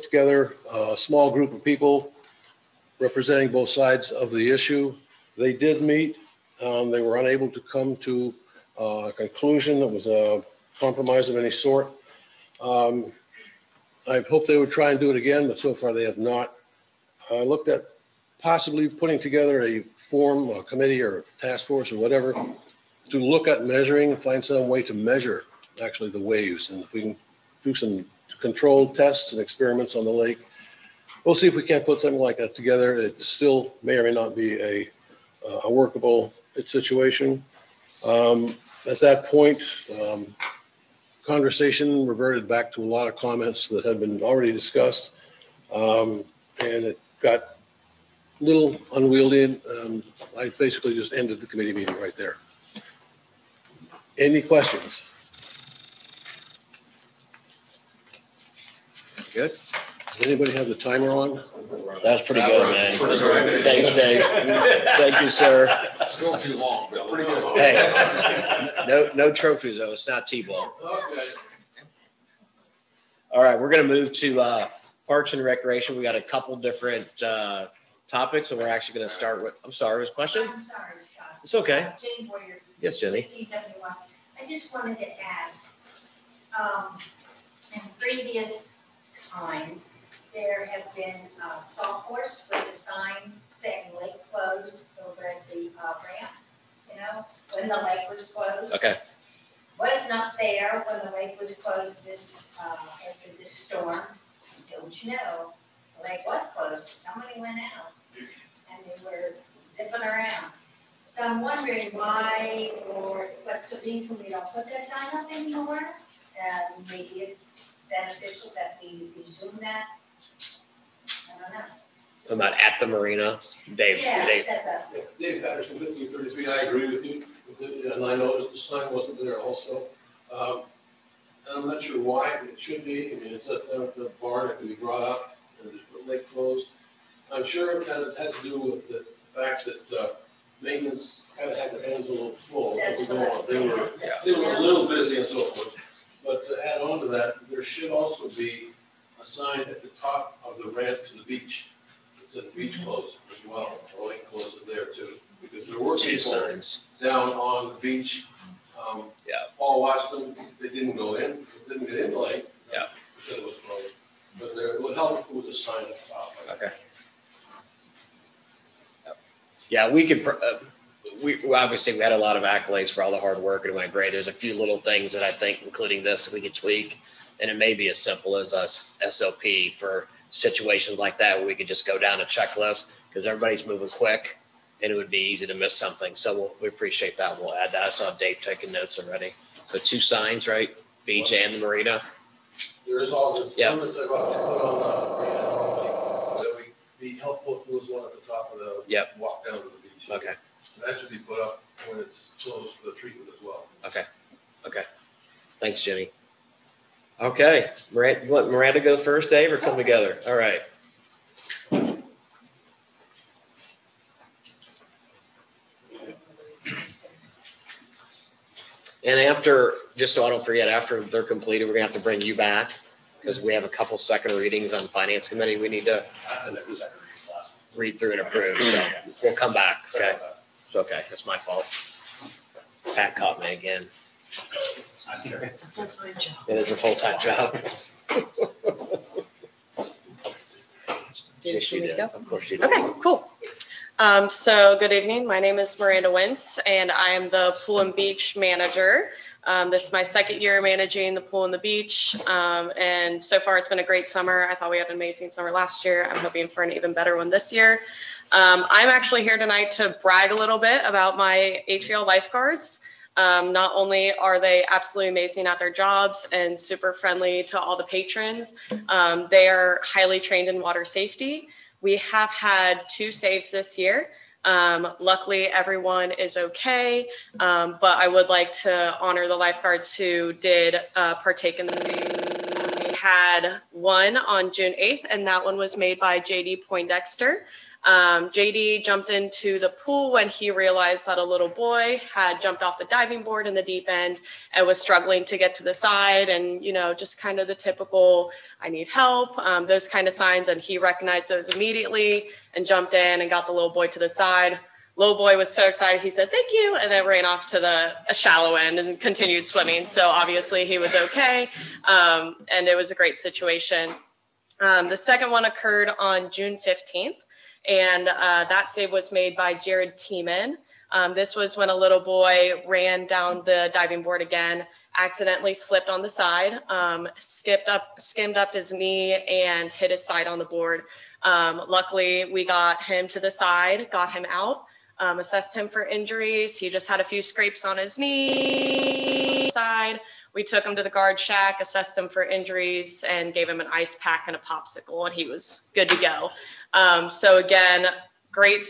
Speaker 14: together a small group of people representing both sides of the issue. They did meet. They were unable to come to a conclusion. It was a compromise of any sort. I hope they would try and do it again, but so far they have not. I looked at possibly putting together a form, a committee or a task force or whatever to look at measuring and find some way to measure actually the waves. And if we can do some controlled tests and experiments on the lake, we'll see if we can't put something like that together. It still may or may not be a workable situation. At that point, conversation reverted back to a lot of comments that had been already discussed. And it got a little unwieldy. I basically just ended the committee meeting right there. Any questions?
Speaker 2: Good.
Speaker 14: Does anybody have the timer on?
Speaker 2: That's pretty good, man. Thanks, Dave. Thank you, sir.
Speaker 8: Still too long, but pretty good.
Speaker 2: Hey, no trophies though. It's not T-ball.
Speaker 14: Okay.
Speaker 2: All right, we're going to move to Parks and Recreation. We got a couple different topics, and we're actually going to start with. I'm sorry, was a question?
Speaker 17: I'm sorry, Scott.
Speaker 2: It's okay.
Speaker 17: Jane Boyer.
Speaker 2: Yes, Jenny.
Speaker 17: 1871. I just wanted to ask, in previous times, there have been salt course with a sign saying lake closed over at the ramp, when the lake was closed.
Speaker 2: Okay.
Speaker 17: Was not there when the lake was closed after this storm. Don't you know, the lake was closed, somebody went out and they were zipping around. So I'm wondering why, or what's the reason we don't put that sign up anymore? Maybe it's beneficial that we resume that. I don't know.
Speaker 2: About at the marina, Dave.
Speaker 17: Yeah,
Speaker 2: Dave.
Speaker 17: it's at the.
Speaker 14: Dave Patterson, 1533. I agree with you. And I noticed the sign wasn't there also. And I'm not sure why it should be. I mean, it's at the barn. It can be brought up and just put lake closed. I'm sure it had to do with the fact that maintenance kind of had their hands a little full.
Speaker 17: That's
Speaker 14: They were a little busy and so forth. But to add on to that, there should also be a sign at the top of the ramp to the beach. It said beach closed as well, or lake closed there too, because there were people down on the beach. Paul watched them. They didn't go in. They didn't get in the lake.
Speaker 2: Yeah.
Speaker 14: Because it was closed. But it would help if it was a sign at the top.
Speaker 2: Okay. Yeah, we could. We obviously we had a lot of accolades for all the hard work and it went great. There's a few little things that I think, including this, we could tweak, and it may be as simple as us SOP for situations like that where we could just go down a checklist because everybody's moving quick and it would be easy to miss something. So we appreciate that. We'll add that. I saw Dave taking notes already. So 2 signs, right? Beach and the marina.
Speaker 14: There is all the
Speaker 2: yeah.
Speaker 14: permits I've put on the health book was one at the top of the
Speaker 2: Yep.
Speaker 14: walk down to the beach.
Speaker 2: Okay.
Speaker 14: And that should be put up when it's closed for the treatment as well.
Speaker 2: Okay. Okay. Thanks, Jimmy. Okay. Miranda, you want Miranda go first, Dave, or come together? All right. And after, just so I don't forget, after they're completed, we're gonna have to bring you back because we have a couple second readings on finance committee. We need to read through and approve. So we'll come back. Okay. It's okay. That's my fault. Pat caught me again.
Speaker 11: It's a full-time job.
Speaker 2: It is a full-time job. Yes, you did. Of course you did.
Speaker 18: Okay, cool. So good evening. My name is Miranda Wentz, and I am the pool and beach manager. This is my second year managing the pool and the beach, and so far it's been a great summer. I thought we had an amazing summer last year. I'm hoping for an even better one this year. I'm actually here tonight to brag a little bit about my HVL lifeguards. Not only are they absolutely amazing at their jobs and super friendly to all the patrons, they are highly trained in water safety. We have had 2 saves this year. Luckily, everyone is okay, but I would like to honor the lifeguards who did partake in the save. We had one on June 8th, and that one was made by JD Poindexter. JD jumped into the pool when he realized that a little boy had jumped off the diving board in the deep end and was struggling to get to the side, and just kind of the typical I need help, those kind of signs, and he recognized those immediately and jumped in and got the little boy to the side. Little boy was so excited, he said thank you, and then ran off to a shallow end and continued swimming. So obviously he was okay, and it was a great situation. The second one occurred on June 15th. And that save was made by Jared Tiemann. This was when a little boy ran down the diving board again, accidentally slipped on the side, skimmed up his knee and hit his side on the board. Luckily, we got him to the side, got him out, assessed him for injuries. He just had a few scrapes on his knee side. We took him to the guard shack, assessed him for injuries, and gave him an ice pack and a popsicle, and he was good to go. So again, great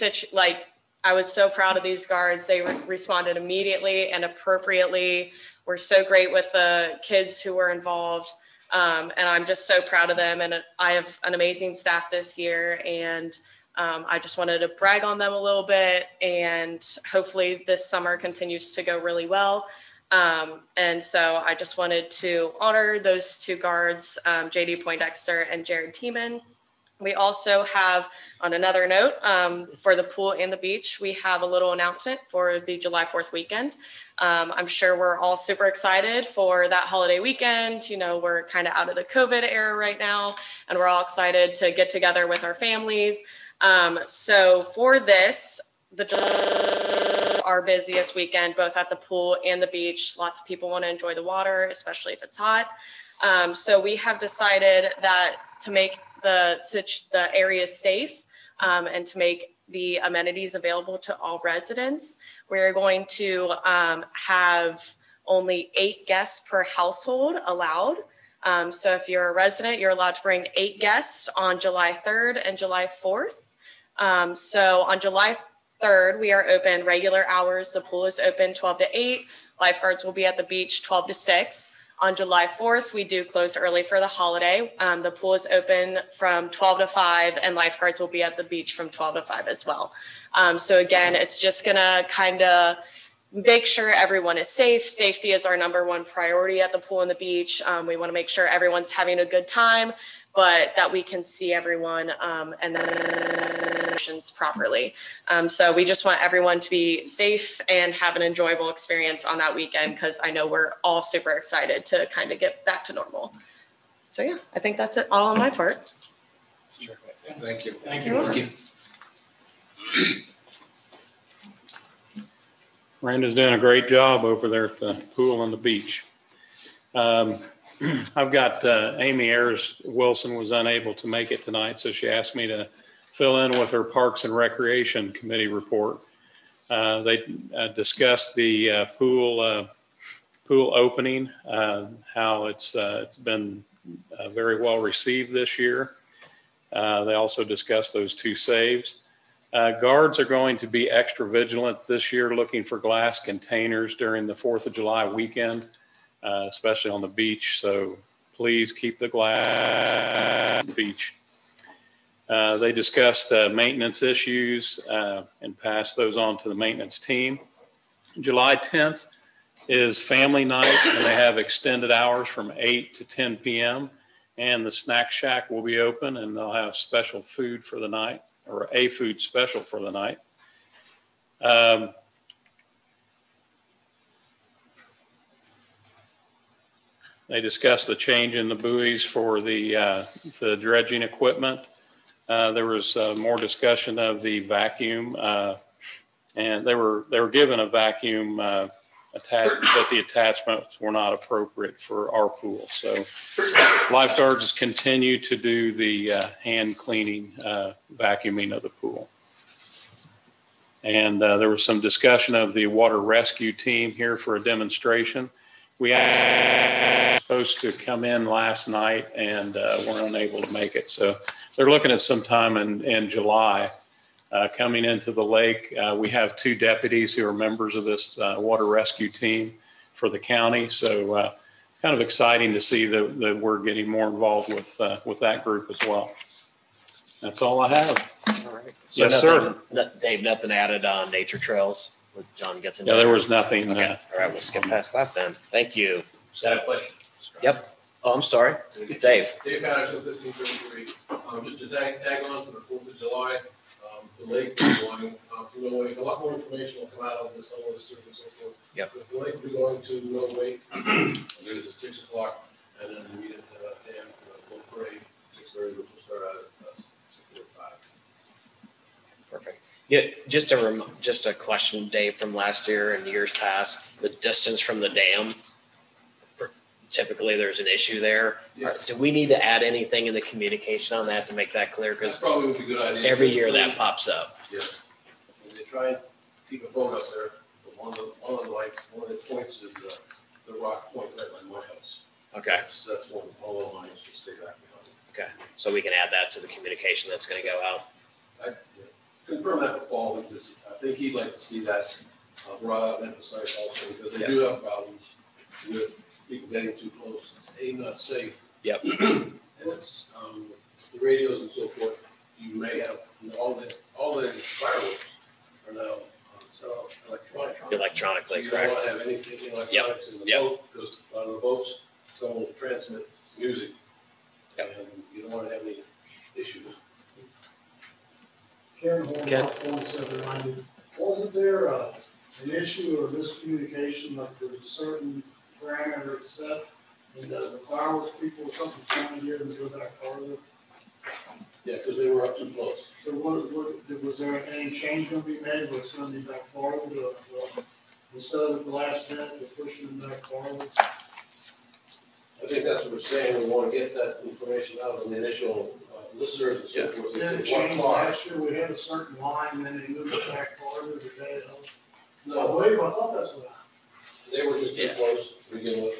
Speaker 18: I was so proud of these guards. They responded immediately and appropriately. We're so great with the kids who were involved. And I'm just so proud of them. And I have an amazing staff this year. And I just wanted to brag on them a little bit. And hopefully this summer continues to go really well. And so I just wanted to honor those 2 guards, JD Poindexter and Jared Tiemann. We also have, on another note, for the pool and the beach, we have a little announcement for the July 4th weekend. I'm sure we're all super excited for that holiday weekend. We're kind of out of the COVID era right now, and we're all excited to get together with our families. So for this, our busiest weekend, both at the pool and the beach. Lots of people want to enjoy the water, especially if it's hot. So we have decided that to make the area safe and to make the amenities available to all residents, we're going to have only 8 guests per household allowed. So if you're a resident, you're allowed to bring 8 guests on July 3rd and July 4th. So on July 3rd, we are open regular hours. The pool is open 12 to 8. Lifeguards will be at the beach 12 to 6. On July 4th, we do close early for the holiday. The pool is open from 12 to 5, and lifeguards will be at the beach from 12 to 5 as well. So again, it's just gonna kind of make sure everyone is safe. Safety is our #1 priority at the pool and the beach. We wanna make sure everyone's having a good time, but that we can see everyone and then properly. So we just want everyone to be safe and have an enjoyable experience on that weekend, because I know we're all super excited to kind of get back to normal. So yeah, I think that's it all on my part.
Speaker 14: Thank you.
Speaker 9: Thank you. Miranda's doing a great job over there at the pool and the beach. I've got Amy Ayers Wilson was unable to make it tonight, so she asked me to fill in with her Parks and Recreation Committee report. They discussed the pool opening, how it's been very well received this year. They also discussed those 2 saves. Guards are going to be extra vigilant this year, looking for glass containers during the 4th of July weekend, especially on the beach. So please keep the glass on the beach. They discussed maintenance issues and passed those on to the maintenance team. July 10th is family night, and they have extended hours from 8 to 10 p.m. And the snack shack will be open, and they'll have special food for the night, or a food special for the night. They discussed the change in the buoys for the dredging equipment. There was more discussion of the vacuum, and they were given a vacuum attached, but the attachments were not appropriate for our pool. So lifeguards continue to do the hand cleaning, vacuuming of the pool. And there was some discussion of the water rescue team here for a demonstration. We were supposed to come in last night and weren't unable to make it. So they're looking at some time in July coming into the lake. We have 2 deputies who are members of this water rescue team for the county. So kind of exciting to see that we're getting more involved with that group as well. That's all I have.
Speaker 2: All right. So
Speaker 9: Yes,
Speaker 2: nothing,
Speaker 9: sir.
Speaker 2: Dave, nothing added on nature trails with John gets into.
Speaker 9: Yeah, there was nothing.
Speaker 2: Okay. All right, we'll skip past that then. Thank you.
Speaker 7: Got a question?
Speaker 2: Yep. Oh, I'm sorry. Dave.
Speaker 16: Dave Patterson, 1533. Just to tag on to the 4th of July, the lake is going, no wait. A lot more information will come out on this, all of this and so forth.
Speaker 2: Yep.
Speaker 16: The lake will be going to no wait. It is at 6 o'clock, and then we meet at the dam for a low parade, 6:30, which will start out at 6:45.
Speaker 2: Perfect. Yeah, just a question, Dave, from last year and years past, the distance from the dam. Typically, there's an issue there.
Speaker 16: Yes.
Speaker 2: Do we need to add anything in the communication on that to make that clear?
Speaker 16: That
Speaker 2: Because
Speaker 16: probably would be a good idea.
Speaker 2: every year that pops up.
Speaker 16: Yes. And they try and keep a boat up there, but one of the points is the rock point right by my house.
Speaker 2: Okay.
Speaker 16: That's one, all of mine is just stay back behind.
Speaker 2: Okay. So we can add that to the communication that's going to go out.
Speaker 16: I confirm that with Paul, because I think he'd like to see that brought up and emphasized also, because they do have problems with people getting too close. It's not safe.
Speaker 2: Yep.
Speaker 16: And it's, the radios and so forth, you may have, all the fireworks are now, so
Speaker 2: Electronically,
Speaker 16: You
Speaker 2: correct.
Speaker 16: don't want to have anything electronics in the boat, because a lot of the boats, someone will transmit music.
Speaker 2: Yep.
Speaker 16: And you don't want to have any issues.
Speaker 19: Ken Horn, 4790. Wasn't there an issue or miscommunication, like there's a certain parameter set, and the fireworks people were something trying to get them to go back farther?
Speaker 16: Yeah, because they were up too close.
Speaker 19: So was there any change going to be made where it's going to be back farther instead of the last minute, we're pushing them back farther?
Speaker 16: I think that's what we're saying. We want to get that information out of the initial listeners and so forth.
Speaker 19: Then it changed last year, we had a certain line, and then they moved it back farther the day of.
Speaker 16: No,
Speaker 19: I believe, I thought that's what happened.
Speaker 16: they were just too close to begin with.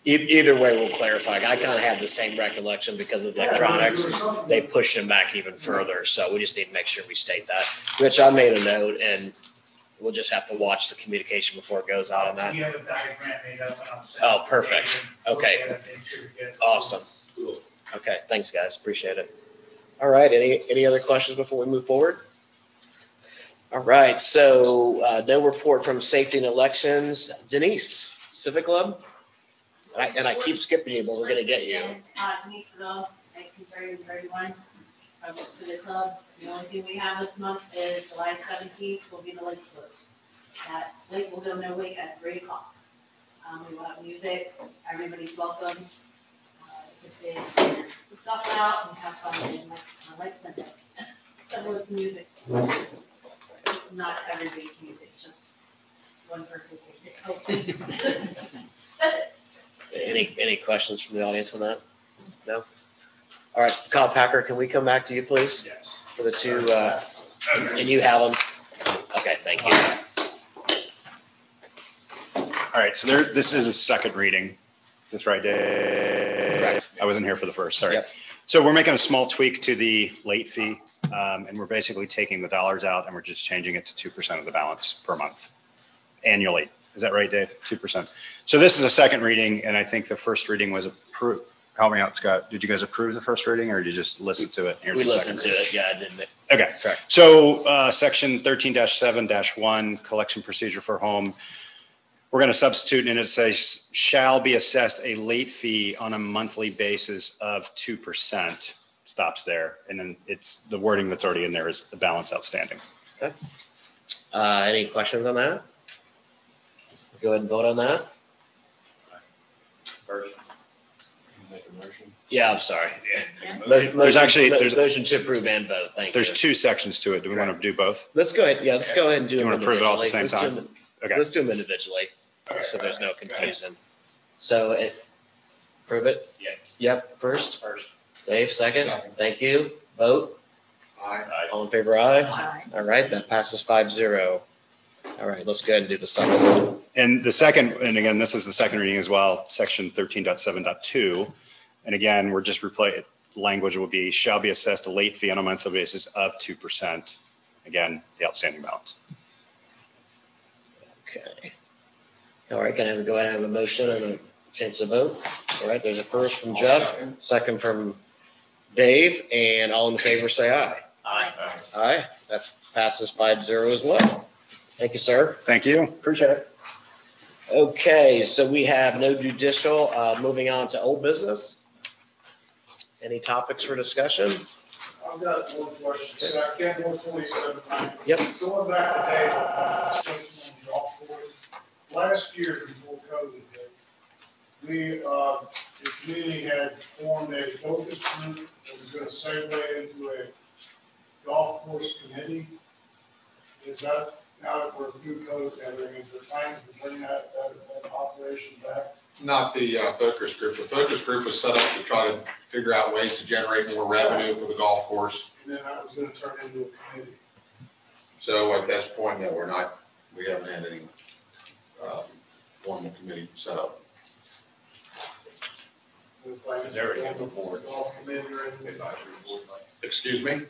Speaker 2: Either way, we'll clarify. I kind of have the same recollection because of electronics. They pushed them back even further. So we just need to make sure we state that. Rich, I made a note, and we'll just have to watch the communication before it goes out on that.
Speaker 20: You have a diagram made up and I'll send
Speaker 2: Oh, perfect. Okay.
Speaker 20: Make sure you get it.
Speaker 2: Awesome. Okay, thanks, guys. Appreciate it. All right, any other questions before we move forward? All right, so no report from safety and elections. Denise, Civic Club? And I keep skipping you, but we're gonna get you.
Speaker 21: Denise Seville, Lake 31, from Civic Club. The only thing we have this month is July 17th will be the lake float. That lake will go no wake at 3 o'clock. We will have music, everybody's welcome. If they put stuff out and have fun, and like Sunday. Some with music. Not everybody's music, just one person's music. That's it.
Speaker 2: Any questions from the audience on that? No? All right, Kyle Packer, can we come back to you, please?
Speaker 16: Yes.
Speaker 2: For the two, and you have them? Okay, thank you.
Speaker 13: All right, so this is a second reading. Is this right, Dave?
Speaker 2: Correct.
Speaker 13: I wasn't here for the first, sorry.
Speaker 2: Yep.
Speaker 13: So we're making a small tweak to the late fee, and we're basically taking the dollars out and we're just changing it to 2% of the balance per month annually. Is that right, Dave? 2%. So this is a second reading, and I think the first reading was approved. Help me out, Scott. Did you guys approve the first reading, or did you just listen to it?
Speaker 2: We listened to it. Yeah, I didn't.
Speaker 13: Okay.
Speaker 2: Correct.
Speaker 13: So section 13-7-1, collection procedure for home. We're going to substitute, and it says shall be assessed a late fee on a monthly basis of 2%. Stops there, and then it's the wording that's already in there is the balance outstanding.
Speaker 2: Okay. Any questions on that? Go ahead and vote on that.
Speaker 15: First.
Speaker 2: Yeah, I'm sorry.
Speaker 13: There's actually
Speaker 2: motion to approve and vote. Thank you.
Speaker 13: There's two sections to it. Do we want to do both?
Speaker 2: Let's go ahead. Yeah, let's go ahead and do them
Speaker 13: You want to approve it all at the same
Speaker 2: individually.
Speaker 13: time? Okay.
Speaker 2: Let's do them individually, so there's no confusion. So approve it?
Speaker 15: Yeah.
Speaker 2: Yep, first.
Speaker 15: First.
Speaker 2: Dave, second. Thank you. Vote.
Speaker 15: Aye.
Speaker 2: All in favor, aye?
Speaker 6: Aye.
Speaker 2: All right, that passes 5-0. All right, let's go ahead and do the second one.
Speaker 13: And the second, and again, this is the second reading as well, section 13.7.2. And again, we're just language will be, shall be assessed a late fee on a monthly basis of 2%. Again, the outstanding balance.
Speaker 2: Okay. All right, can I go ahead and have a motion and a chance to vote? All right, there's a first from Jeff, second from Dave, and all in favor say aye.
Speaker 6: Aye.
Speaker 2: Aye, that passes 5-0 as well. Thank you, sir.
Speaker 13: Thank you. Appreciate it.
Speaker 2: Okay, so we have no judicial. Moving on to old business. Any topics for discussion?
Speaker 19: I've got one question. So I can't go 27.
Speaker 2: Yep.
Speaker 19: Going back to Dave, on the golf course, last year before COVID hit, the community had formed a focus group that was going to segue into a golf course committee. Is that, now that we're through COVID, everything, is there time to bring that operation back?
Speaker 8: Not the focus group. The focus group was set up to try to figure out ways to generate more revenue for the golf course.
Speaker 19: And then that was going to turn into a committee.
Speaker 8: So at this point, no, we haven't had any formal committee set up.
Speaker 19: Golf committee or anything?
Speaker 8: Excuse me?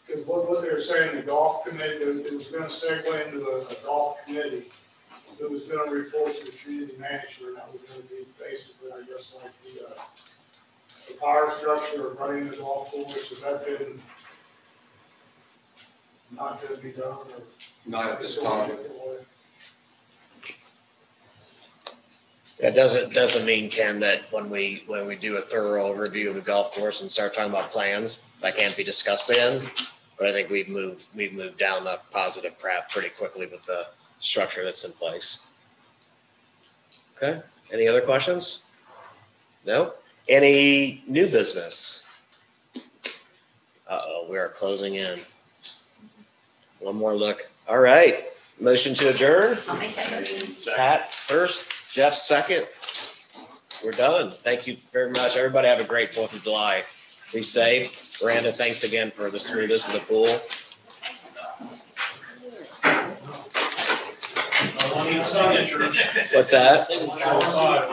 Speaker 19: Because what they were saying, the golf committee, it was going to segue into a golf committee. It was going to report to the community manager, and that was going to be basically, I guess, like the power structure of running the golf course. Has that been not going to be done? Or
Speaker 8: Not at this time.
Speaker 2: That doesn't mean, Ken, that when we do a thorough review of the golf course and start talking about plans, that can't be discussed again. But I think we've moved down the positive path pretty quickly with the structure that's in place. Okay. Any other questions? No? Any new business? Uh-oh, we are closing in. One more look. All right. Motion to adjourn.
Speaker 6: I'll make that motion.
Speaker 2: Pat first, Jeff second. We're done. Thank you very much. Everybody have a great 4th of July. Be safe. Miranda, thanks again for the smoothness of the pool. What's that?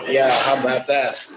Speaker 2: Yeah, how about that?